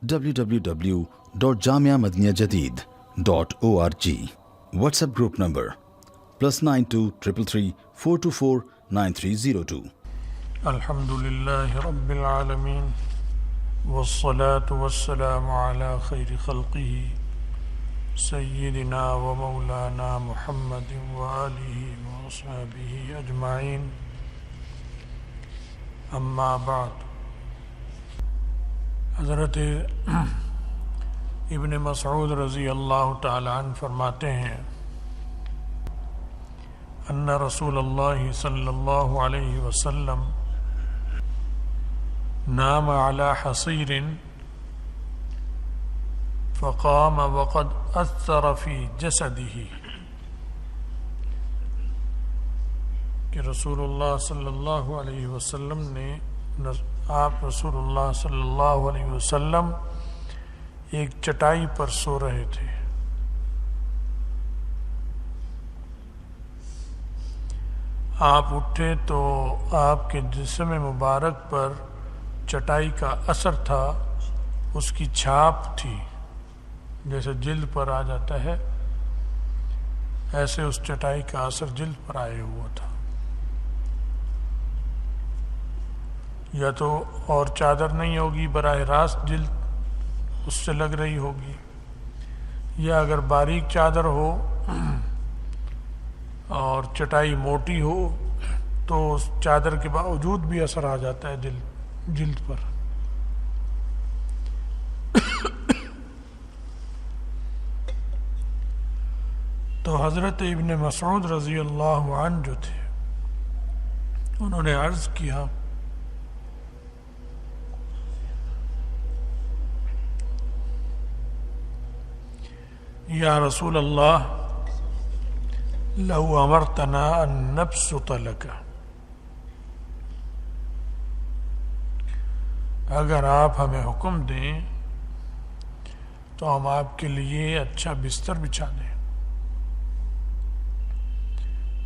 www.jamiamadiniyajadid.org. WhatsApp group number +92 333 424 9302. الحمدللہ رب العالمین والصلاة والسلام على خیر خلقہ سیدنا و مولانا محمد وآلہ وصحبہ اجمعین، اما بعد۔ حضرت ابن مسعود رضی اللہ تعالی عنہ فرماتے ہیں ان رسول اللہ صلی اللہ علیہ وسلم نام على حصیر فقام وقد اثر فی جسدہ، کہ رسول اللہ صلی اللہ علیہ وسلم نے آپ رسول اللہ صلی اللہ علیہ وسلم ایک چٹائی پر سو رہے تھے، آپ اٹھے تو آپ کے جسم مبارک پر چٹائی کا اثر تھا، اس کی چھاپ تھی، جیسے جلد پر آ جاتا ہے ایسے اس چٹائی کا اثر جلد پر آئے ہوا تھا، یا تو اور چادر نہیں ہوگی، براہ راست جلد اس سے لگ رہی ہوگی، یا اگر باریک چادر ہو اور چٹائی موٹی ہو تو اس چادر کے باوجود بھی اثر آ جاتا ہے جلد پر۔ تو حضرت ابن مسعود رضی اللہ عنہ جو تھے انہوں نے عرض کیا یا رسول اللہ لو امرتنا ان نبسط لک، اگر آپ ہمیں حکم دیں تو ہم آپ کے لیے اچھا بستر بچھا دیں،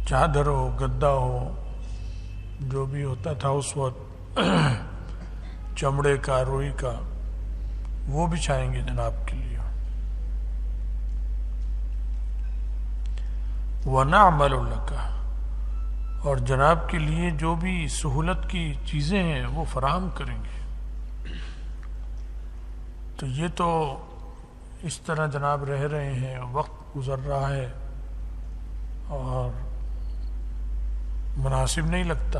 چادر ہو، گدا ہو، جو بھی ہوتا تھا اس وقت چمڑے کا، روئی کا، وہ بچھائیں گے جناب کے لیے، وَنَعْمَلُ لَكَ، اور جناب کے لیے جو بھی سہولت کی چیزیں ہیں وہ فراہم کریں گے۔ تو یہ تو اس طرح جناب رہ رہے ہیں، وقت گزر رہا ہے اور مناسب نہیں لگتا،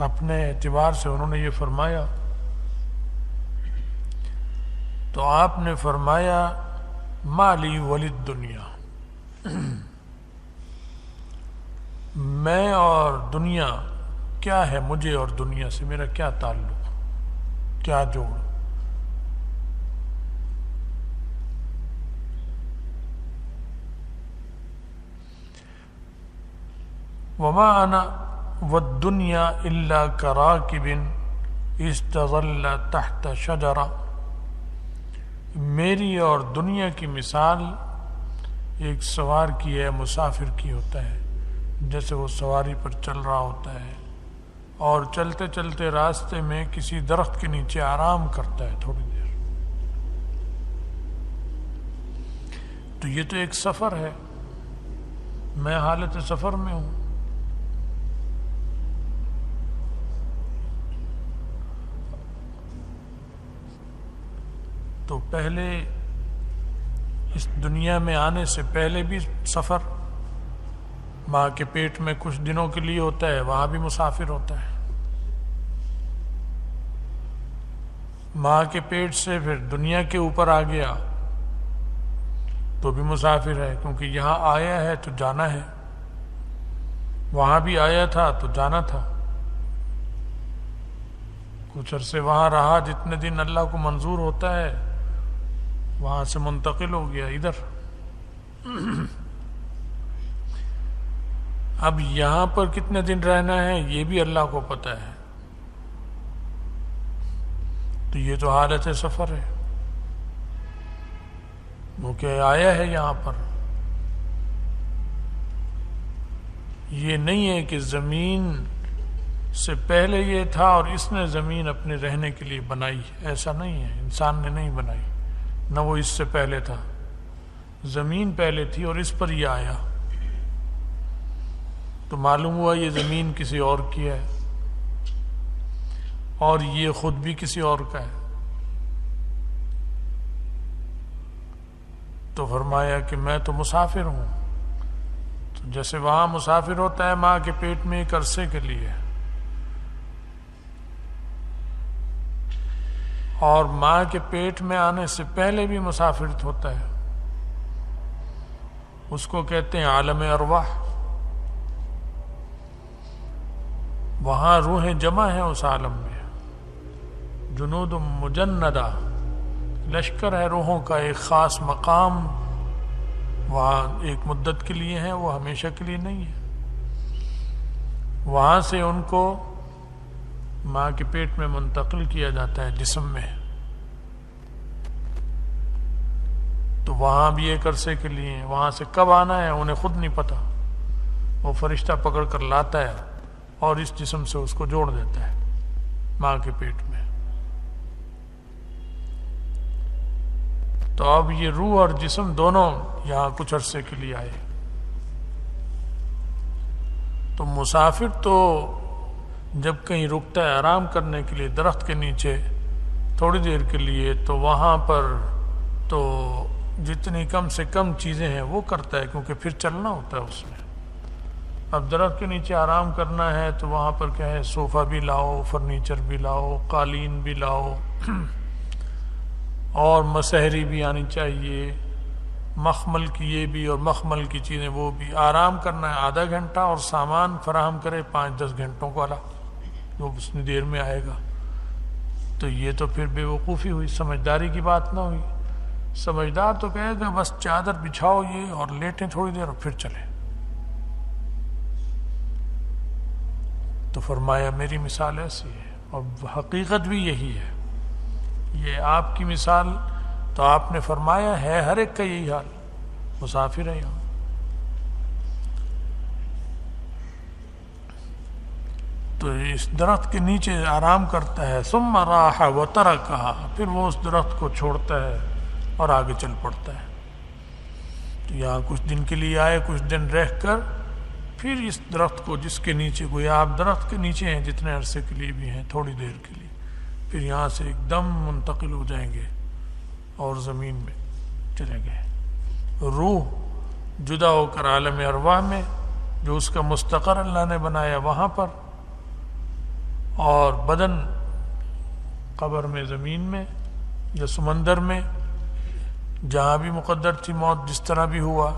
اپنے اعتبار سے انہوں نے یہ فرمایا، تو آپ نے فرمایا مالی ولد دنیا، میں اور دنیا کیا ہے، مجھے اور دنیا سے میرا کیا تعلق، کیا جوڑ؟ وما انا والدنیا الا کراکب استظل تحت شجرہ، میری اور دنیا کی مثال ایک سوار کی ہے، مسافر کی ہوتا ہے، جیسے وہ سواری پر چل رہا ہوتا ہے اور چلتے چلتے راستے میں کسی درخت کے نیچے آرام کرتا ہے تھوڑی دیر، تو یہ تو ایک سفر ہے، میں حالت سفر میں ہوں۔ تو پہلے اس دنیا میں آنے سے پہلے بھی سفر، ماں کے پیٹ میں کچھ دنوں کے لیے ہوتا ہے، وہاں بھی مسافر ہوتا ہے، ماں کے پیٹ سے پھر دنیا کے اوپر آ گیا تو بھی مسافر ہے، کیونکہ یہاں آیا ہے تو جانا ہے، وہاں بھی آیا تھا تو جانا تھا، کچھ عرصے وہاں رہا، جتنے دن اللہ کو منظور ہوتا ہے وہاں سے منتقل ہو گیا ادھر۔ اب یہاں پر کتنے دن رہنا ہے یہ بھی اللہ کو پتہ ہے، تو یہ تو حالت سفر ہے، وہ کہ آیا ہے یہاں پر، یہ نہیں ہے کہ زمین سے پہلے یہ تھا اور اس نے زمین اپنے رہنے کے لیے بنائی. ایسا نہیں ہے، انسان نے نہیں بنائی، نہ وہ اس سے پہلے تھا. زمین پہلے تھی اور اس پر یہ آیا. تو معلوم ہوا یہ زمین کسی اور کی ہے اور یہ خود بھی کسی اور کا ہے. تو فرمایا کہ میں تو مسافر ہوں. تو جیسے وہاں مسافر ہوتا ہے ماں کے پیٹ میں ایک عرصے کے لیے، اور ماں کے پیٹ میں آنے سے پہلے بھی مسافر ہوتا ہے. اس کو کہتے ہیں عالم ارواح. وہاں روحیں جمع ہیں اس عالم میں، جنود مجندہ، لشکر ہے روحوں کا. ایک خاص مقام وہاں ایک مدت کے لیے ہے، وہ ہمیشہ کے لیے نہیں ہے. وہاں سے ان کو ماں کے پیٹ میں منتقل کیا جاتا ہے جسم میں. تو وہاں بھی ایک عرصے کے لیے ہیں. وہاں سے کب آنا ہے انہیں خود نہیں پتا. وہ فرشتہ پکڑ کر لاتا ہے اور اس جسم سے اس کو جوڑ دیتا ہے ماں کے پیٹ میں. تو اب یہ روح اور جسم دونوں یہاں کچھ عرصے کے لیے آئے. تو مسافر تو جب کہیں رکتا ہے آرام کرنے کے لیے درخت کے نیچے تھوڑی دیر کے لیے، تو وہاں پر تو جتنی کم سے کم چیزیں ہیں وہ کرتا ہے، کیونکہ پھر چلنا ہوتا ہے اس میں. اب درخت کے نیچے آرام کرنا ہے تو وہاں پر کیا ہے، صوفہ بھی لاؤ، فرنیچر بھی لاؤ، قالین بھی لاؤ، اور مسحری بھی آنی چاہیے، مخمل کی یہ بھی اور مخمل کی چیزیں وہ بھی. آرام کرنا ہے آدھا گھنٹہ اور سامان فراہم کرے 5-10 گھنٹوں والا جو اتنی دیر میں آئے گا. تو یہ تو پھر بے وقوفی ہوئی، سمجھداری کی بات نہ ہوئی. سمجھدار تو کہے گا بس چادر بچھاؤ یہ اور لیٹیں تھوڑی دیر اور پھر چلیں. تو فرمایا میری مثال ایسی ہے اور حقیقت بھی یہی ہے. یہ آپ کی مثال تو آپ نے فرمایا ہے ہر ایک کا یہی حال، مسافر ہے یہاں. تو اس درخت کے نیچے آرام کرتا ہے، ثم راح وترکھا، پھر وہ اس درخت کو چھوڑتا ہے اور آگے چل پڑتا ہے. تو یہاں کچھ دن کے لیے آئے، کچھ دن رہ کر پھر اس درخت کو جس کے نیچے، گویا آپ درخت کے نیچے ہیں جتنے عرصے کے لیے بھی ہیں، تھوڑی دیر کے لیے، پھر یہاں سے ایک دم منتقل ہو جائیں گے اور زمین میں چلے گئے. روح جدا ہو کر عالم ارواح میں، جو اس کا مستقر اللہ نے بنایا وہاں پر، اور بدن قبر میں، زمین میں یا سمندر میں، جہاں بھی مقدر تھی موت، جس طرح بھی ہوا.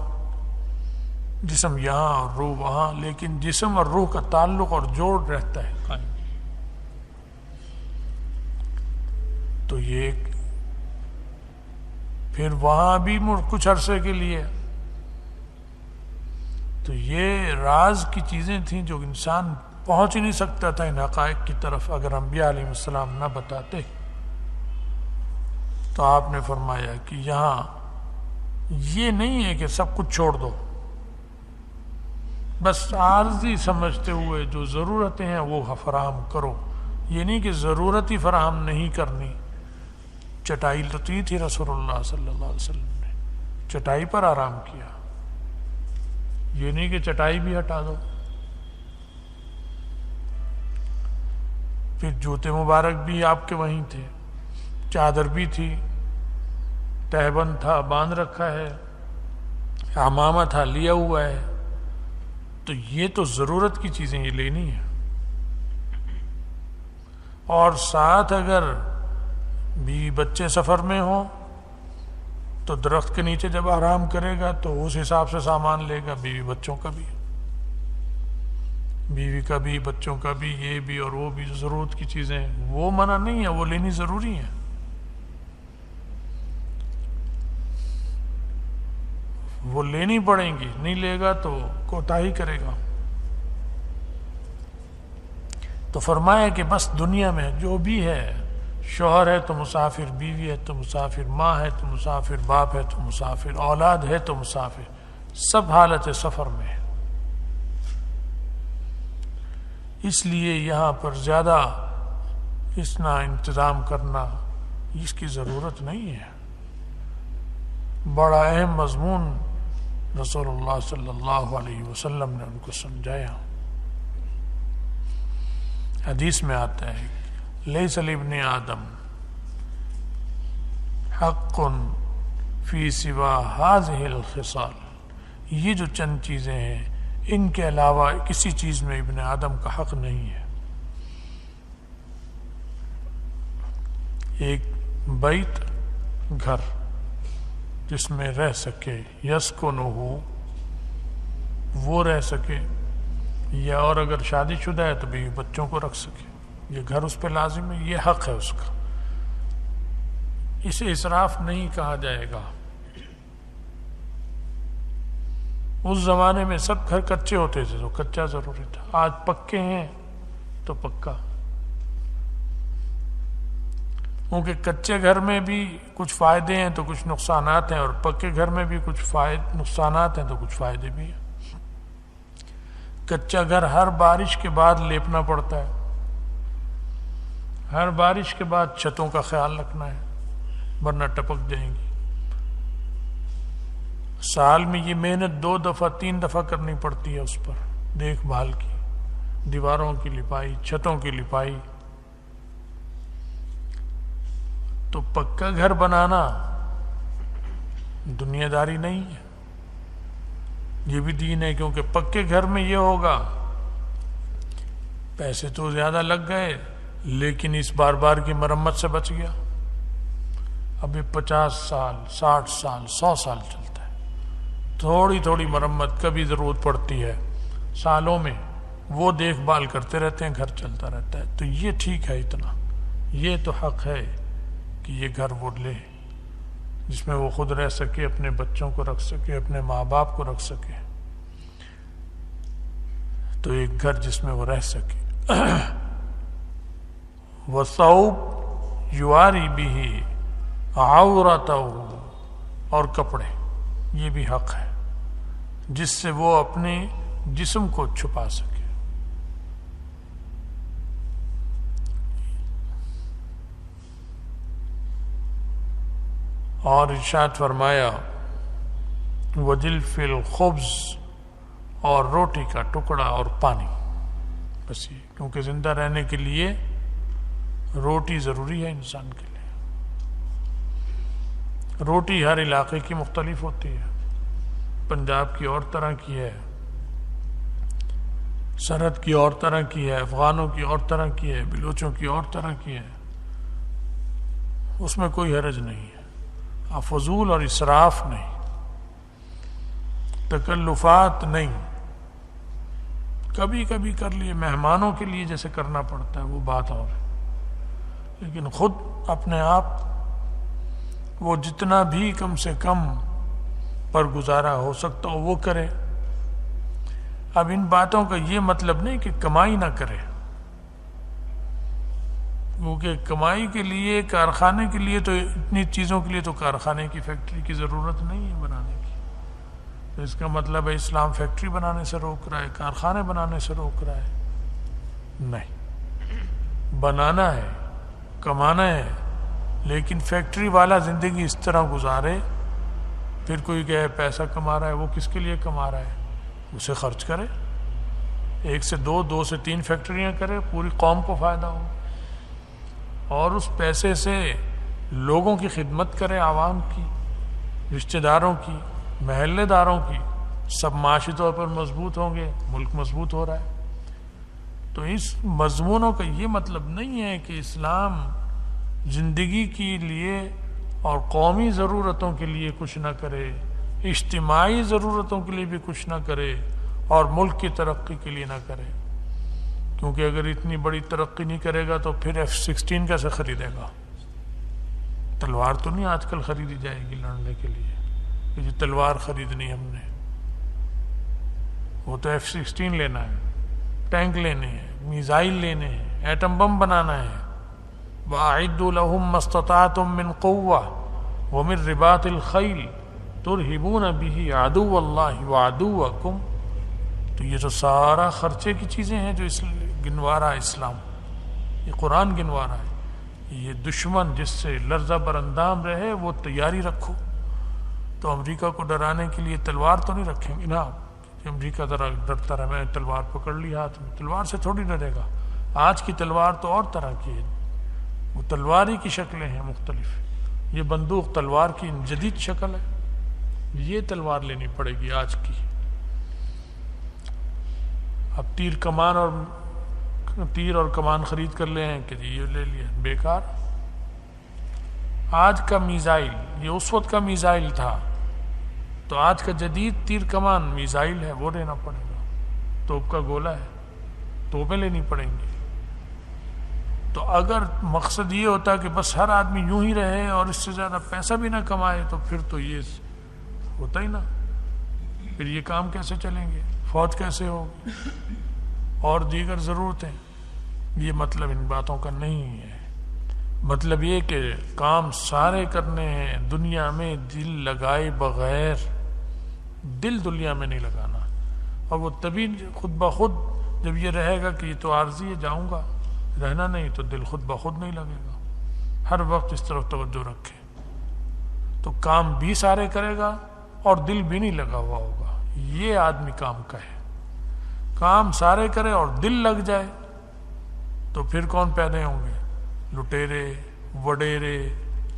جسم یہاں اور روح وہاں، لیکن جسم اور روح کا تعلق اور جوڑ رہتا ہے قائم. تو یہ پھر وہاں بھی کچھ عرصے کے لیے. تو یہ راز کی چیزیں تھیں جو انسان پہنچ ہی نہیں سکتا تھا ان حقائق کی طرف اگر انبیاء علیہ السلام نہ بتاتے. تو آپ نے فرمایا کہ یہاں یہ نہیں ہے کہ سب کچھ چھوڑ دو، بس عارضی سمجھتے ہوئے جو ضرورتیں ہیں وہ فراہم کرو. یہ نہیں کہ ضرورت ہی فراہم نہیں کرنی. چٹائی لتی تھی رسول اللہ صلی اللہ علیہ وسلم نے، چٹائی پر آرام کیا. یہ نہیں کہ چٹائی بھی ہٹا دو. پھر جوتے مبارک بھی آپ کے وہیں تھے، چادر بھی تھی، تہبند تھا باندھ رکھا ہے، عمامہ تھا لیا ہوا ہے. تو یہ تو ضرورت کی چیزیں یہ لینی ہیں. اور ساتھ اگر بیوی بچے سفر میں ہوں تو درخت کے نیچے جب آرام کرے گا تو اس حساب سے سامان لے گا، بیوی بچوں کا بھی، بیوی کا بھی، بچوں کا بھی، یہ بھی اور وہ بھی. ضرورت کی چیزیں وہ منع نہیں ہے، وہ لینی ضروری ہے. وہ لینی پڑیں گی، نہیں لے گا تو کوتاہی کرے گا. تو فرمایا کہ بس دنیا میں جو بھی ہے، شوہر ہے تو مسافر، بیوی ہے تو مسافر، ماں ہے تو مسافر، باپ ہے تو مسافر، اولاد ہے تو مسافر، سب حالت سفر میں ہے. اس لیے یہاں پر زیادہ اتنا انتظام کرنا اس کی ضرورت نہیں ہے. بڑا اہم مضمون رسول اللہ صلی اللہ علیہ وسلم نے ان کو سمجھایا. حدیث میں آتا ہے لیس لابن آدم حق فی سوا ہذہ الخصال، یہ جو چند چیزیں ہیں ان کے علاوہ کسی چیز میں ابن آدم کا حق نہیں ہے. ایک بیت، گھر جس میں رہ سکے، یسکنہ، وہ رہ سکے، یا اور اگر شادی شدہ ہے تو بھی بچوں کو رکھ سکے، یہ گھر اس پہ لازم ہے، یہ حق ہے اس کا. اسے اسراف نہیں کہا جائے گا. اس زمانے میں سب گھر کچے ہوتے تھے تو کچا ضروری تھا. آج پکے ہیں تو پکا، کیونکہ کچے گھر میں بھی کچھ فائدے ہیں تو کچھ نقصانات ہیں، اور پکے گھر میں بھی کچھ نقصانات ہیں تو کچھ فائدے بھی ہیں. کچا گھر ہر بارش کے بعد لیپنا پڑتا ہے، ہر بارش کے بعد چھتوں کا خیال رکھنا ہے ورنہ ٹپک جائیں گی. سال میں یہ محنت 2 دفعہ 3 دفعہ کرنی پڑتی ہے اس پر، دیکھ بھال کی، دیواروں کی لپائی، چھتوں کی لپائی. تو پکا گھر بنانا دنیا داری نہیں ہے، یہ بھی دین ہے. کیونکہ پکے گھر میں یہ ہوگا پیسے تو زیادہ لگ گئے لیکن اس بار بار کی مرمت سے بچ گیا. ابھی 50 سال 60 سال 100 سال چلتا ہے. تھوڑی تھوڑی مرمت کبھی ضرورت پڑتی ہے سالوں میں، وہ دیکھ بھال کرتے رہتے ہیں، گھر چلتا رہتا ہے. تو یہ ٹھیک ہے، اتنا یہ تو حق ہے کہ یہ گھر وہ لے جس میں وہ خود رہ سکے، اپنے بچوں کو رکھ سکے، اپنے ماں باپ کو رکھ سکے. تو ایک گھر جس میں وہ رہ سکے. وَثَوْبٌ یُوَارِی بِهِ عَوْرَتَهُ، اور کپڑے، یہ بھی حق ہے جس سے وہ اپنے جسم کو چھپا سکے. اور ارشاد فرمایا وَجِلْفِ الْخُبْزِ، اور روٹی کا ٹکڑا اور پانی. بس یہ، کیونکہ زندہ رہنے کے لیے روٹی ضروری ہے انسان کے لیے. روٹی ہر علاقے کی مختلف ہوتی ہے. پنجاب کی اور طرح کی ہے، سرحد کی اور طرح کی ہے، افغانوں کی اور طرح کی ہے، بلوچوں کی اور طرح کی ہے. اس میں کوئی حرج نہیں ہے، فضول اور اسراف نہیں، تکلفات نہیں. کبھی کبھی کر لیے، مہمانوں کے لیے جیسے کرنا پڑتا ہے وہ بات اور ہے، لیکن خود اپنے آپ وہ جتنا بھی کم سے کم پر گزارا ہو سکتا ہو وہ کرے. اب ان باتوں کا یہ مطلب نہیں کہ کمائی نہ کرے، کیونکہ کمائی کے لیے، کارخانے کے لیے، تو اتنی چیزوں کے لیے تو کارخانے کی فیکٹری کی ضرورت نہیں ہے بنانے کی. تو اس کا مطلب ہے اسلام فیکٹری بنانے سے روک رہا ہے، کارخانے بنانے سے روک رہا ہے؟ نہیں، بنانا ہے، کمانا ہے، لیکن فیکٹری والا زندگی اس طرح گزارے. پھر کوئی کہے پیسہ کما رہا ہے، وہ کس کے لیے کما رہا ہے؟ اسے خرچ کرے، 1 سے 2، 2 سے 3 فیکٹریاں کرے، پوری قوم کو فائدہ ہو، اور اس پیسے سے لوگوں کی خدمت کرے، عوام کی، رشتہ داروں کی، محلے داروں کی. سب معاشی طور پر مضبوط ہوں گے، ملک مضبوط ہو رہا ہے. تو اس مضمونوں کا یہ مطلب نہیں ہے کہ اسلام زندگی کے لیے اور قومی ضرورتوں کے لیے کچھ نہ کرے، اجتماعی ضرورتوں کے لیے بھی کچھ نہ کرے، اور ملک کی ترقی کے لیے نہ کرے. کیونکہ اگر اتنی بڑی ترقی نہیں کرے گا تو پھر F-16 کیسے خریدے گا؟ تلوار تو نہیں آج کل خریدی جائے گی لڑنے کے لیے کہ جو تلوار خریدنی ہم نے. وہ تو F-16 لینا ہے، ٹینک لینے ہیں، میزائل لینے ہیں، ایٹم بم بنانا ہے. وَأَعِدُّوا لَهُم مَّا اسْتَطَعْتُم مِّن قُوَّةٍ وَمِن رِّبَاطِ الْخَيْلِ تُرْهِبُونَ بِهِ عَدُوَّ اللَّهِ وَعَدُوَّكُمْ. تو یہ تو سارا خرچے کی چیزیں ہیں جو اس گنوا رہا ہے اسلام، یہ قرآن گنوا رہا ہے۔ یہ دشمن جس سے لرزہ بر اندام رہے وہ تیاری رکھو۔ تو امریکہ کو ڈرانے کے لیے تلوار تو نہیں رکھیں گے نا کہ امریکہ ذرا ڈرتا رہے، میں تلوار پکڑ لی ہاتھ میں، تلوار سے تھوڑی ڈرے گا۔ آج کی تلوار تو اور طرح کی ہے، وہ تلوار ہی کی شکلیں ہیں مختلف، یہ بندوق تلوار کی جدید شکل ہے، یہ تلوار لینی پڑے گی آج کی۔ اب تیر اور کمان خرید کر لے ہیں کہ جی یہ لے لیا، بیکار۔ آج کا میزائل یہ اس وقت کا میزائل تھا، تو آج کا جدید تیر کمان میزائل ہے، وہ لینا پڑے گا۔ توپ کا گولہ ہے، توپیں لینی پڑیں گی۔ تو اگر مقصد یہ ہوتا کہ بس ہر آدمی یوں ہی رہے اور اس سے زیادہ پیسہ بھی نہ کمائے تو پھر تو یہ ہوتا ہی نا، پھر یہ کام کیسے چلیں گے، فوج کیسے ہوگی اور دیگر ضرورتیں۔ یہ مطلب ان باتوں کا نہیں ہے۔ مطلب یہ کہ کام سارے کرنے ہیں دنیا میں دل لگائے بغیر، دل دنیا میں نہیں لگانا، اور وہ تبھی خود بخود جب یہ رہے گا کہ یہ تو عارضی ہے جاؤں گا، رہنا نہیں تو دل خود بخود نہیں لگے گا۔ ہر وقت اس طرف توجہ رکھے تو کام بھی سارے کرے گا اور دل بھی نہیں لگا ہوا ہوگا۔ یہ آدمی کام کا ہے، کام سارے کرے اور دل لگ جائے تو پھر کون پیدا ہوں گے؟ لٹیرے، وڈیرے،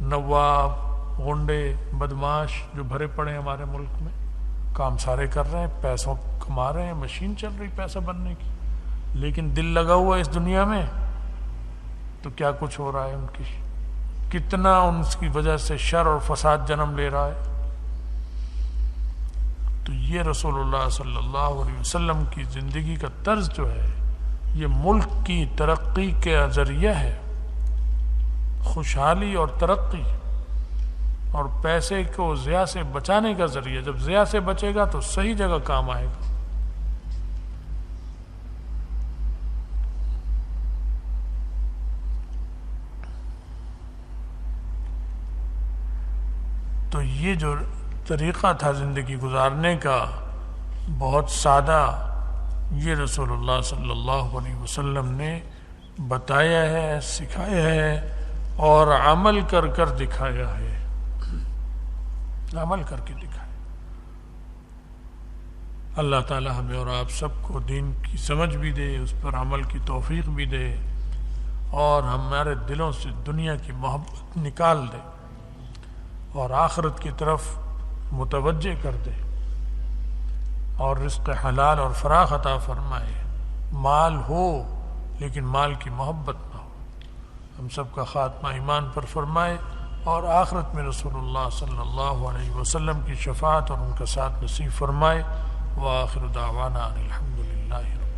نواب، غنڈے، بدماش جو بھرے پڑے ہیں ہمارے ملک میں، کام سارے کر رہے ہیں، پیسوں کما رہے ہیں، مشین چل رہی پیسہ بننے کی، لیکن دل لگا ہوا ہے اس دنیا میں تو کیا کچھ ہو رہا ہے، ان کی کتنا ان کی وجہ سے شر اور فساد جنم لے رہا ہے۔ تو یہ رسول اللہ صلی اللہ علیہ وسلم کی زندگی کا طرز جو ہے یہ ملک کی ترقی کا ذریعہ ہے، خوشحالی اور ترقی اور پیسے کو ضیاع سے بچانے کا ذریعہ۔ جب ضیاع سے بچے گا تو صحیح جگہ کام آئے گا۔ تو یہ جو طریقہ تھا زندگی گزارنے کا بہت سادہ، یہ رسول اللہ صلی اللہ علیہ وسلم نے بتایا ہے، سکھایا ہے اور عمل کر کر دکھایا ہے، عمل کر کے دکھایا۔ اللہ تعالی ہمیں اور آپ سب کو دین کی سمجھ بھی دے، اس پر عمل کی توفیق بھی دے، اور ہمارے دلوں سے دنیا کی محبت نکال دے اور آخرت کی طرف متوجہ کر دے، اور رزق حلال اور فراخ عطا فرمائے۔ مال ہو لیکن مال کی محبت نہ ہو۔ ہم سب کا خاتمہ ایمان پر فرمائے، اور آخرت میں رسول اللہ صلی اللہ علیہ وسلم کی شفاعت اور ان کا ساتھ نصیب فرمائے۔ وآخر دعوانا ان الحمد للہ رب